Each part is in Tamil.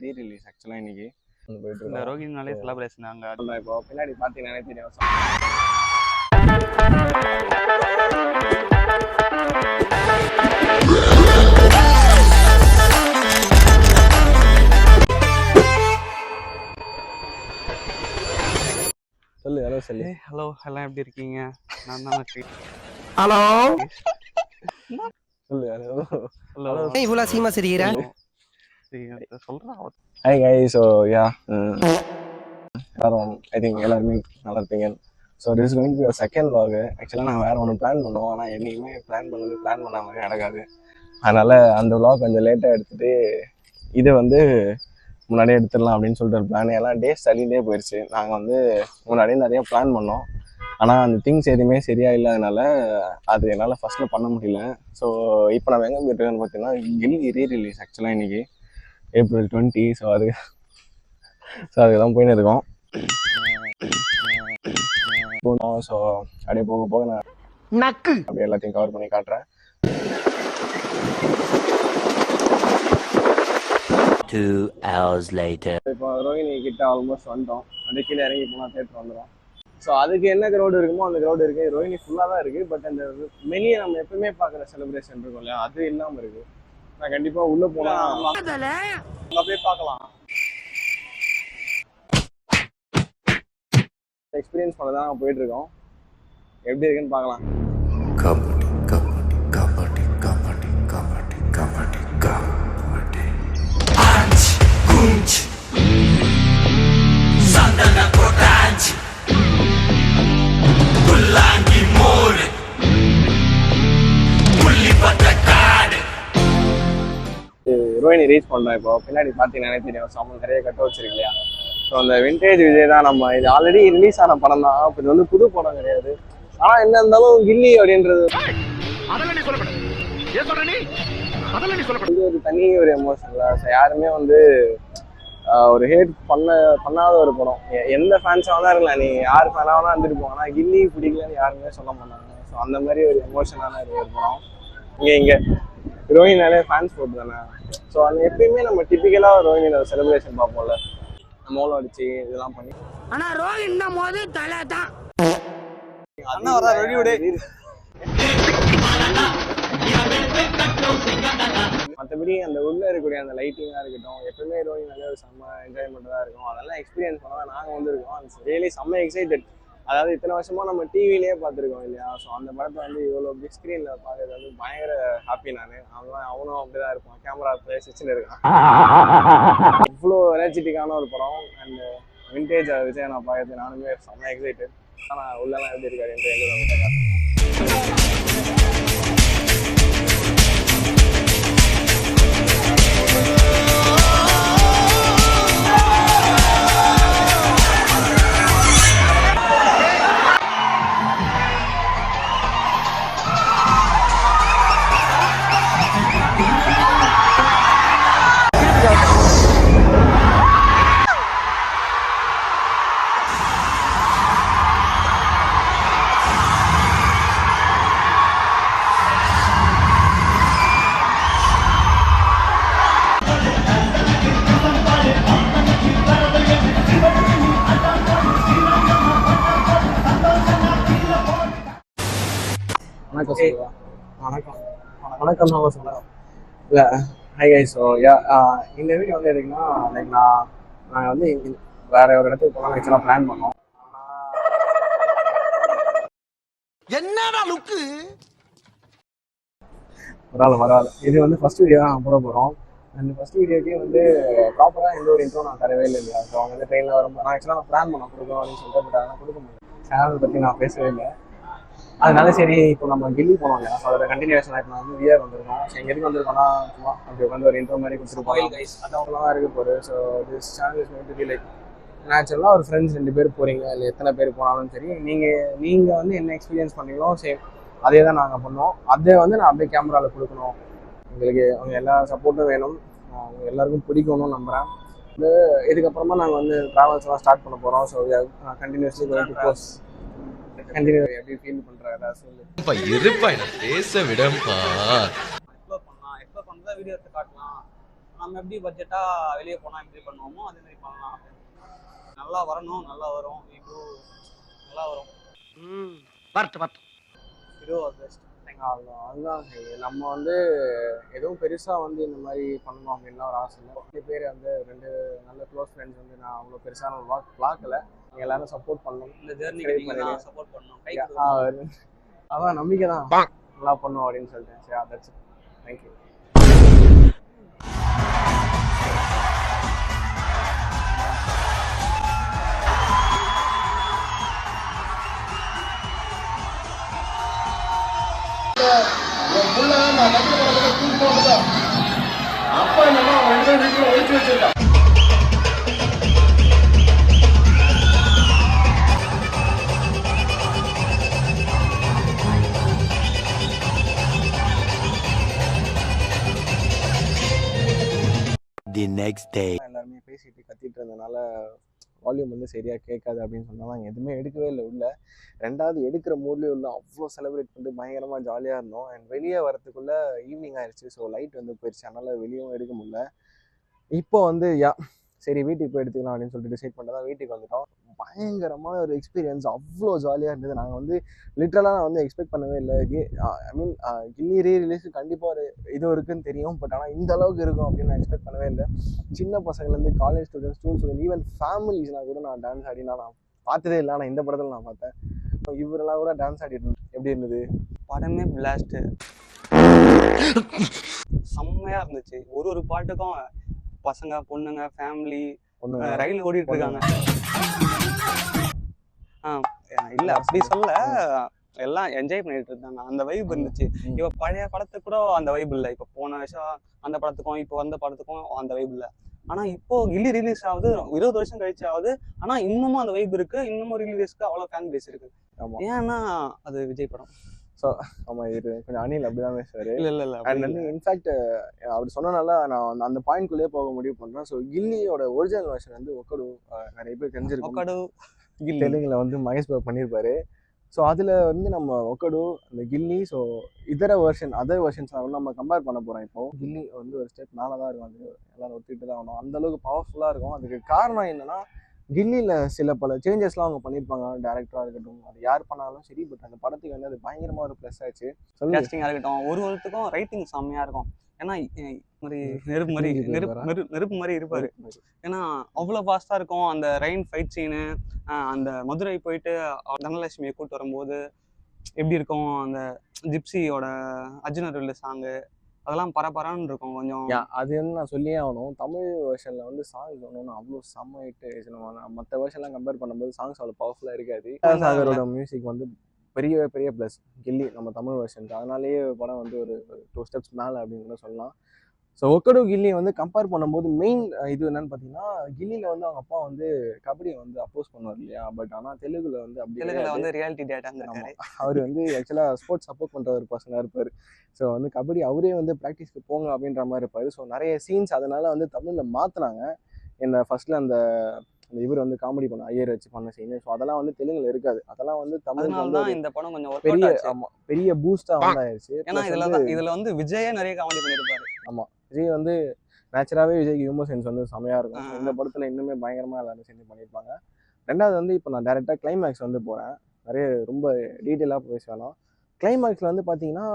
ரீ ரிலீஸ் ஆக்சுவலாக இன்னைக்கு இந்த ரோகிணினாலே செலிப்ரேஷன் அங்கே இப்போ பின்னாடி பார்த்தீங்கன்னா தெரியும். சொல்லு ஹலோ சொல்லு. ஹலோ எல்லாம் எப்படி இருக்கீங்க? நான் தான் ஹலோ சொல்லு ஹலோ ஹலோ இவ்வளோ சீமா சரிகிறா சொல்கிறேன். Hi guys, so yeah, I think எல்லாருமே நல்லா இருப்பீங்க. So this going to second vlog. ஆக்சுவலாக நான் வேறு ஒன்று பிளான் பண்ணுவோம், ஆனால் என்னைக்குமே பிளான் பண்ண மாதிரி நடக்காது. அதனால் அந்த vlog கொஞ்சம் லேட்டாக எடுத்துகிட்டு இதை வந்து முன்னாடியே எடுத்துடலாம் அப்படின்னு சொல்லிட்டு ஒரு பிளான். எல்லாம் டேஸ் தள்ளிகிட்டே போயிடுச்சு. நாங்கள் வந்து முன்னாடியே நிறைய பிளான் பண்ணோம், ஆனால் அந்த திங்ஸ் எதுவுமே சரியாக இல்லாதனால அது என்னால் ஃபஸ்ட்டில் பண்ண முடியல. ஸோ இப்போ நம்ம எங்கே போயிட்டுருக்கோன்னு பார்த்தீங்கன்னா கில்லி ரீ ரிலீஸ் ஆக்சுவலாக இன்றைக்கி April 20. ஸோ அதுக்கு தான் போயின்னு இருக்கோம். ஸோ அப்படியே போக நான் அப்படியே எல்லாத்தையும் கவர் பண்ணி காட்டுறேன். 2 hours later. இப்போ ரோஹிணி கிட்ட ஆல்மோஸ்ட் வந்துட்டோம். அப்படியே கீழே இறங்கி போனால் தேட்டர் வந்துடும். ஸோ அதுக்கு என்ன க்ரௌடு இருக்குமோ அந்த க்ரௌடு இருக்குது. ரோஹிணி ஃபுல்லாக தான் இருக்குது. பட் அந்த வெளியே நம்ம எப்பவுமே பார்க்குற செலிப்ரேஷன் இருக்கும் இல்லையா, அது இல்லாமல் இருக்குது. நான் கண்டிப்பாக உள்ளே போனால் அங்கே போய் பார்க்கலாம். எக்ஸ்பீரியன்ஸ் பண்ண தான் போயிட்டு இருக்கோம். எப்படி இருக்குன்னு பார்க்கலாம். ரோஹிணி ரீச் பண்ணோம். இப்போ பின்னாடி பார்த்தீங்கன்னா தெரியும், சாமான் நிறைய கட்ட வச்சிருக்கு இல்லையா. ஸோ அந்த விண்டேஜ் விஜய் தான். நம்ம இது ஆல்ரெடி ரிலீஸ் ஆன படம் தான். இப்போ இது வந்து புது படம் கிடையாது. ஆனால் என்ன இருந்தாலும் கில்லி அப்படின்றது ஒரு தனி ஒரு எமோஷன்ல. ஸோ யாருமே வந்து ஒரு ஹேட் பண்ணாத ஒரு படம். எந்த ஃபேன்ஸாக தான் இருக்கலாம், நீ யார் ஃபேனாக தான் இருந்துட்டு போங்க, ஆனால் கில்லி பிடிக்கலன்னு யாருமே சொல்ல மாட்டாங்க. ஸோ அந்த மாதிரி ஒரு எமோஷனான ஒரு படம். இங்கே ரோஹினாலே ஃபேன்ஸ் போட்டு தானே. ஸோ அது எப்பயுமே நம்ம டிப்பிக்கலாக ரோஹினியோட செலிப்ரேஷன் பார்ப்போம்ல, மோளம் அடிச்சு இதெல்லாம் பண்ணி. ஆனா ரோஹின் போது தலை தான் மற்றபடி அந்த உள்ள இருக்கக்கூடிய அந்த லைட்டிங்காக இருக்கட்டும், எப்பவுமே ரோஹின் நல்ல ஒரு செம்ம என்ஜாய்மெண்ட் தான் இருக்கும். அதெல்லாம் எக்ஸ்பீரியன்ஸ் பண்ண தான் நாங்கள் வந்திருக்கோம். அது ரியலி செம்ம எக்ஸைட்டட். அதாவது இத்தனை வருஷமா நம்ம டிவிலேயே பார்த்துருக்கோம் இல்லையா. ஸோ அந்த படத்தை வந்து இவ்வளோ பிக் ஸ்க்ரீனில் பார்க்கறது வந்து பயங்கர ஹாப்பி. அவனும் அப்படிதான் இருப்பான், கேமரா வச்சுன்னு இருக்கான். இவ்வளோ எனர்ஜெட்டிக்கான ஒரு படம். அண்ட் விண்டேஜ் விஜய் நான் பார்க்கறது நானுமே செம்ம எக்ஸைட்டட். ஆனால் உள்ளெல்லாம் எப்படி இருக்காரு என்று எங்களுக்கு வணக்கம் சொல்லலாம். இல்லை ஹை கைஸ். ஸோ இந்த வீடியோ வந்து எதுக்குன்னா, லைக் நாங்கள் வந்து வேற ஒரு இடத்துக்கு போகலாம் ஆக்சுவலாக பிளான் பண்ணோம். என்னடா லுக்கு பரவாயில்ல. இது வந்து ஃபர்ஸ்ட் வீடியோ தான் போட போகிறோம். அந்த ஃபர்ஸ்ட் வீடியோக்கே வந்து ப்ராப்பராக எந்த ஒரு இன்ட்ரோ நான் தரவே இல்லை இல்லையா. ஸோ அவங்க வந்து ட்ரெயினில் வரும்போது நான் ஆக்சுவலாக பிளான் பண்ண கொடுக்கணும் அப்படின்னு சொல்லிட்டு, பட் அதெல்லாம் கொடுக்க முடியும். சேனல் பற்றி நான் பேசவே இல்லை. அதனால சரி இப்போ நம்ம கில்லி போனோம் இல்லையா. ஸோ அதோட கண்டினியூஷன் இப்போ நான் வந்து விஆர் வந்திருக்கோம். ஸோ எங்கே எதுக்கு வந்திருக்கோம்னா சும்மா அப்படி வந்து ஒரு இன்ட்ரோ மாதிரி கொடுத்துருப்போம். அதெல்லாம் தான் இருக்க போகுது. So this channel is going to be like நேச்சுரலாக ஒரு ஃப்ரெண்ட்ஸ் 2 பேர் போகிறீங்க, இல்லை எத்தனை பேர் போனாலும் சரி, நீங்கள் வந்து என்ன எக்ஸ்பீரியன்ஸ் பண்ணீங்களோ சேம் அதே தான் நாங்கள் பண்ணோம். அதை வந்து நான் அப்படியே கேமராவில் கொடுக்கணும். எங்களுக்கு அவங்க எல்லா சப்போர்ட்டும் வேணும், அவங்க எல்லாருக்கும் பிடிக்கணும்னு நம்புகிறேன். வந்து இதுக்கப்புறமா நாங்கள் வந்து ட்ராவல்ஸ்லாம் ஸ்டார்ட் பண்ண போகிறோம். So continuously going to post continue. எப்படி ஃபீல் பண்ணுறாங்க சொல்லு. இருப்பா பேச விடப்பா. எப்போ பண்ணலாம், எப்போ பண்ணா வீடியோ எடுத்து காட்டலாம். நம்ம எப்படி பட்ஜெட்டா வெளியே போனா எப்படி பண்ணுவோமோ அதே மாதிரி பண்ணலாம். நல்லா வரணும், நல்லா வரும். இப்போ நல்லா வரும். வரட்டு ஹீரோ பெஸ்ட். அதுதான் சரி. நம்ம வந்து எதுவும் பெருசாக வந்து இந்த மாதிரி பண்ணணும் அப்படின்லாம் ஒரு ஆசை இல்லை. 2 பேர் வந்து 2 நல்ல க்ளோஸ் ஃப்ரெண்ட்ஸ் வந்து நான் அவ்வளோ பெருசான ஒரு பார்க்கல. நீங்கள் எல்லாரும் சப்போர்ட் பண்ணணும். இந்த ஜேர்னிக்கு நீங்க தான் சப்போர்ட் பண்ணணும். கை அதான் நம்பிக்கை தான் நல்லா பண்ணும் அப்படின்னு சொல்லிட்டேன். சரி, தட்ஸ் இட். தேங்க்யூ. அப்பா என்னன்னா 2 வீட்டுல ஒழிச்சு வச்சிருக்கான். The next day. எல்லாருமே பேசிட்டு கத்திட்டு இருந்தனால வால்யூம் வந்து சரியாக கேட்காது அப்படின்னு சொன்னால் நாங்கள் எதுவுமே எடுக்கவே இல்லை உள்ள. 2வது எடுக்கிற மூட்லேயே உள்ள அவ்வளோ செலிப்ரேட் பண்ணிட்டு பயங்கரமாக ஜாலியாக இருந்தோம். அண்ட் வெளியே வரத்துக்குள்ளே ஈவினிங் ஆயிடுச்சு. ஸோ லைட் வந்து போயிடுச்சு, அதனால் வெளியும் எடுக்க முடியல. இப்போ வந்து சரி வீட்டுக்கு போய் எடுத்துக்கலாம் அப்படின்னு சொல்லிட்டு டிசைட் பண்ணிட்டு தான் வீட்டுக்கு வந்துட்டோம். பயங்கரமான ஒரு எக்ஸ்பீரியன்ஸ், அவ்வளோ ஜாலியாக இருந்தது. நாங்கள் வந்து லிட்ரலாக நான் வந்து எக்ஸ்பெக்ட் பண்ணவே இல்லை. ஐ மீன் கில்லி ரீரிலீஸுக்கு கண்டிப்பாக ஒரு இது இருக்குன்னு தெரியும். பட் ஆனால் இந்த அளவுக்கு இருக்கும் அப்படின்னு நான் எக்ஸ்பெக்ட் பண்ணவே இல்லை. சின்ன பசங்கள்லேருந்து காலேஜ் ஸ்டூடெண்ட்ஸ், ஸ்டூடெண்ட்ஸ், ஈவன் ஃபேமிலிஸ்னால் கூட நான் டான்ஸ் ஆடினா நான் பார்த்ததே இல்லை. ஆனால் இந்த படத்தில் நான் பார்த்தேன். இவரெல்லாம் கூட டான்ஸ் ஆடிட்டு எப்படி இருந்தது? படமே பிளாஸ்ட், செம்மையா இருந்துச்சு. ஒரு பாட்டுக்கும் பசங்க, பொண்ணுங்க, ஃபேமிலி ரயில் ஓடிட்டு இருக்காங்க. இல்ல அப்படி சொல்ல, எல்லாம் என்ஜாய் பண்ணிட்டு இருந்தாங்க. அந்த வைப் இருந்துச்சு. இப்ப பழைய படத்துக்கு கூட அந்த வைப் இல்லை. இப்ப போன வருஷம் அந்த படத்துக்கும் இப்போ வந்த படத்துக்கும் அந்த வைப் இல்லை. ஆனா இப்போ கில்லி ரிலீஸ் ஆகுது 20 வருஷம் கழிச்சு ஆகுது. ஆனா இன்னமும் அந்த வைப் இருக்கு. இன்னமும் ரிலீஸ்க்கு அவ்வளவு ஃபேன் பேஸ் இருக்கு. ஏன்னா அது விஜய் படம். ஸோ ஆமாம், இது கொஞ்சம் அனில் அப்படிதான் பேசுவார். இல்லை அண்ட் வந்து இன்ஃபேக்ட் அவர் சொன்னனால நான் அந்த பாயிண்ட்குள்ளேயே போக முடிவு பண்ணுறேன். ஸோ கில்லியோட ஒரிஜினல் வெர்ஷன் வந்து ஒக்கடு நிறைய பேர் தெரிஞ்சிருக்கும். தெலுங்குல வந்து மகேஷ் பாபு பண்ணியிருப்பாரு. ஸோ அதில் வந்து நம்ம ஒக்கடு, அந்த கில்லி, ஸோ அதர் வெர்ஷன்ஸ் வந்து நம்ம கம்பேர் பண்ண போகிறோம். இப்போ கில்லி வந்து ஒரு ஸ்டெப் மேலே தான் இருக்கும். அது எல்லாரும் ஒத்துக்கிட்டு தான் ஆகணும். அந்தளவுக்கு பவர்ஃபுல்லாக இருக்கும். அதுக்கு காரணம் என்னன்னா, கில்லியில் சில பல சேஞ்சஸ்லாம் அவங்க பண்ணியிருப்பாங்க. டேரக்டராக இருக்கட்டும், அது யார் பண்ணாலும் சரி. பட் அந்த படத்துக்கு வந்து அது பயங்கரமாக ஒரு ப்ளஸ் ஆச்சு. கேஸ்டிங்காக இருக்கட்டும், ஒருத்தருக்கும் ரைட்டிங் செம்மையாக இருக்கும். ஏன்னா மாதிரி நெருப்பு மாதிரி இருப்பாரு. ஏன்னா அவ்வளோ ஃபாஸ்ட்டாக இருக்கும். அந்த ரெயின் ஃபைட் சீனு, அந்த மதுரை போயிட்டு தனலட்சுமியை கூப்பிட்டு வரும்போது எப்படி இருக்கும், அந்த ஜிப்சியோட அர்ஜுனர் சாங்கு, அதெல்லாம் பரபரான்னு இருக்கும் கொஞ்சம். அது வந்து நான் சொல்லியே ஆகணும். தமிழ் வெர்ஷனில் வந்து சாங்ஸ் ஒன்று அவ்வளோ செம்ம ஹிட்டு. மற்ற வெர்ஷன்லாம் கம்பேர் பண்ணும்போது சாங்ஸ் அவ்வளோ பவர்ஃபுல்லாக இருக்காது. சாகரோட மியூசிக் வந்து பெரிய ப்ளஸ் கில்லி நம்ம தமிழ் வெர்ஷனுக்கு. அதனாலேயே படம் வந்து ஒரு 2 ஸ்டெப்ஸ் மேலே அப்படின்னு கூட சொல்லலாம். ஸோ ஒக்கடு கில்லி வந்து கம்பேர் பண்ணும்போது மெயின் இது என்னன்னு பார்த்தீங்கன்னா, கில்லியில் வந்து அவங்க அப்பா வந்து கபடியை வந்து அப்போஸ் பண்ணுவார் இல்லையா. பட் ஆனால் தெலுங்குல வந்து அப்படி வந்து ரியாலிட்டி டேட்டா. அவர் வந்து ஆக்சுவலாக ஸ்போர்ட்ஸ் சப்போர்ட் பண்ணுற ஒரு பர்சனாக இருப்பார். ஸோ வந்து கபடி அவரே வந்து ப்ராக்டிஸ்க்கு போங்க அப்படின்ற மாதிரி இருப்பார். ஸோ நிறைய சீன்ஸ் அதனால வந்து தமிழில் மாற்றினாங்க. என்ன ஃபர்ஸ்ட்ல அந்த இவர் வந்து காமெடி பண்ண ஐயர் வச்சு பண்ண சீன். ஸோ அதெல்லாம் வந்து தெலுங்குல இருக்காது. அதெல்லாம் வந்து தமிழ்ல வந்து இந்த படம் கொஞ்சம் பெரிய பூஸ்டா வந்து ஆயிடுச்சு. ஏன்னா இதுல வந்து விஜயே நிறைய காமெடி பண்ணிருப்பாரு. ஆமா, விஜய் வந்து நேச்சுராவே விஜய்க்கு ஹியூமர் சென்ஸ் வந்து செமையா இருக்கும். இந்த படத்துல இன்னுமே பயங்கரமா எல்லாரும் சேர்ந்து பண்ணியிருப்பாங்க. 2வது வந்து இப்போ நான் டைரக்டா கிளைமேக்ஸ் வந்து போறேன். நிறைய ரொம்ப டீட்டெயிலாக பேசலாம். கிளைமேக்ஸ்ல வந்து பார்த்தீங்கன்னா,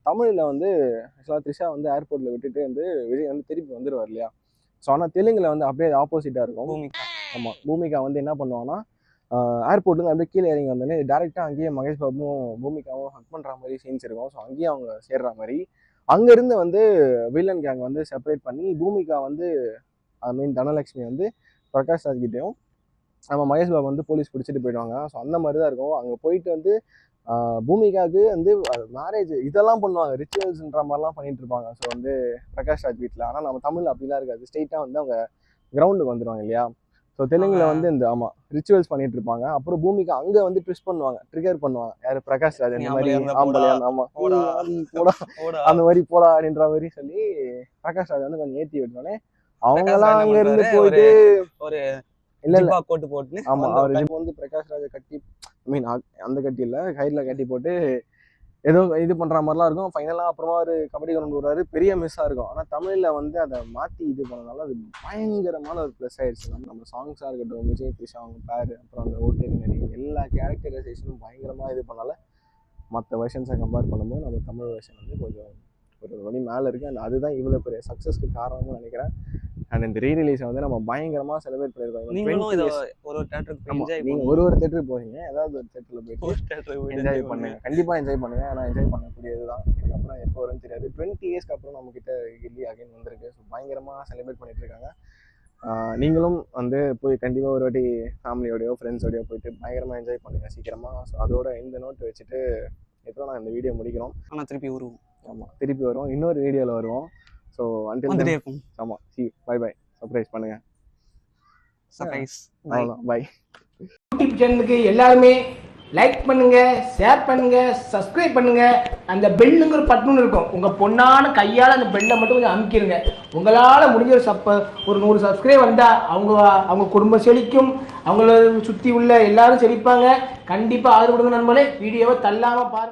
தமிழில் வந்து ஆக்சுவலாக த்ரிஷா வந்து ஏர்போர்ட்டில் விட்டுட்டு வந்து விஜய் வந்து திருப்பி வந்துடுவார் இல்லையா. ஸோ ஆனால் தெலுங்குல வந்து அப்படியே ஆப்போசிட்டாக இருக்கும். ஆமாம், பூமிகா வந்து என்ன பண்ணுவாங்கன்னா, ஏர்போர்ட்லேருந்து அப்படியே கீழே இறங்கி வந்தோடனே டேரெக்டாக அங்கேயே மகேஷ் பாபுவும் பூமிகாவும் ஹக் பண்ணுற மாதிரி சீன்ஸ் இருக்கும். ஸோ அங்கேயே அவங்க சேர்ற மாதிரி. அங்கேருந்து வந்து வில்லன் கேங் வந்து செப்பரேட் பண்ணி பூமிகா வந்து ஐ மீன் தனலட்சுமி வந்து பிரகாஷ் ராஜ்கிட்டையும் நம்ம மகேஷ் பாபு வந்து போலீஸ் பிடிச்சிட்டு போயிடுவாங்க. ஸோ அந்த மாதிரி தான் இருக்கும். அங்கே போயிட்டு வந்து பூமிகாவுக்கு வந்து மேரேஜ் இதெல்லாம் பண்ணுவாங்க, ரிச்சுவல்ஸ்ன்ற மாதிரிலாம் பண்ணிட்டு இருப்பாங்க. ஸோ வந்து பிரகாஷ் ராஜ் வீட்டில். ஆனால் நம்ம தமிழ் அப்படிலாம் இருக்காது. ஸ்ட்ரெயிட்டாக வந்து அவங்க கிரவுண்டுக்கு வந்துடுவாங்க இல்லையா. ஸோ தெலுங்குல வந்து இந்த ரிச்சுவல்ஸ் பண்ணிட்டு இருப்பாங்க. அப்புறம் பூமிகா அங்கே வந்து ட்விஸ்ட் பண்ணுவாங்க, ட்ரிகர் பண்ணுவாங்க. யாரு பிரகாஷ் ராஜ் அந்த மாதிரி போடா அந்த மாதிரி போடா அப்படின்ற மாதிரி சொல்லி பிரகாஷ் ராஜ் வந்து கொஞ்சம் ஏற்றி விட்டோன்னே அவங்கெல்லாம் அங்க இருந்து போயிட்டு ஒரு இல்ல கோட்டு போட்டு ஆமா அவர் வந்து பிரகாஷ் ராஜை கட்டி ஐ மீன் அந்த கட்டி இல்ல கையில கட்டி போட்டு ஏதோ இது பண்ணுற மாதிரிலாம் இருக்கும். ஃபைனலாக அப்புறமா ஒரு கபடி கிரவுண்ட் வருவார், பெரிய மிஸ்ஸாக இருக்கும். ஆனால் தமிழில் வந்து அதை மாற்றி இது பண்ணனால அது பயங்கரமான ஒரு ப்ளஸ் ஆயிடுச்சு. நம்ம சாங்ஸாக இருக்கட்டும், விஜய் த்ரிஷா அவங்க பேர், அப்புறம் அந்த ஓட்டேரி நடி எல்லா கேரக்டரைசேஷனும் பயங்கரமாக இது பண்ணால மற்ற வெர்ஷன்ஸை கம்பேர் பண்ணும்போது நம்ம தமிழ் வெர்ஷன் வந்து கொஞ்சம் ஒரு வழி மேலே இருக்குது. அண்ட் அதுதான் இவ்வளோ பெரிய சக்ஸஸ்க்கு காரணம்னு நினைக்கிறேன். அண்ட் இந்த ரீரிலீஸை வந்து நம்ம பயங்கரமாக செலிப்ரேட் பண்ணியிருக்கோம். நீங்கள் ஒரு தேட்டருக்கு போகிறீங்க, ஏதாவது ஒரு தேட்டரில் போயிட்டு என்ஜாய் பண்ணுங்க, கண்டிப்பாக என்ஜாய் பண்ணுங்க. ஆனால் என்ஜாய் பண்ணக்கூடியது தான். இதுக்கப்புறம் எப்போ வரும்னு தெரியாது. 20 இயர்ஸ்க்கு அப்புறம் நம்மக்கிட்ட கில்லி அகைன் வந்திருக்கு. ஸோ பயங்கரமாக செலிப்ரேட் பண்ணிட்டு இருக்காங்க. நீங்களும் வந்து போய் கண்டிப்பாக ஒரு வாட்டி ஃபேமிலியோடையோ ஃப்ரெண்ட்ஸோடையோ போயிட்டு பயங்கரமாக என்ஜாய் பண்ணுங்கள் சீக்கிரமாக. ஸோ அதோட இந்த நோட் வச்சுட்டு எப்போ நான் இந்த வீடியோ முடிக்கிறோம். ஆனால் திருப்பி வருவோம். ஆமாம், திருப்பி வருவோம், இன்னொரு வீடியோவில் வருவோம். ஸோ வந்துட்டே இருக்கும். ஆமாம், சி பை பை. சர்ப்ரைஸ் பண்ணுங்க. சர்ப்ரைஸ். பை. யூடியூப் சேனலுக்கு எல்லாருமே லைக் பண்ணுங்க, ஷேர் பண்ணுங்க, சப்ஸ்கிரைப் பண்ணுங்க. அந்த பெல்லுங்கிற பட்டன் இருக்கும், உங்க பொண்ணான கையால் அந்த பெல்லை மட்டும் கொஞ்சம் அமுக்கிடுங்க. உங்களால் முடிஞ்ச ஒரு 100 சப்ஸ்கிரைப் வந்தா அவங்க குடும்பம் செழிக்கும், அவங்கள சுற்றி உள்ள எல்லாரும் செழிப்பாங்க. கண்டிப்பாக ஆதரவு கொடுங்க நண்பர்களே. வீடியோவை தள்ளாமல் பாருங்க.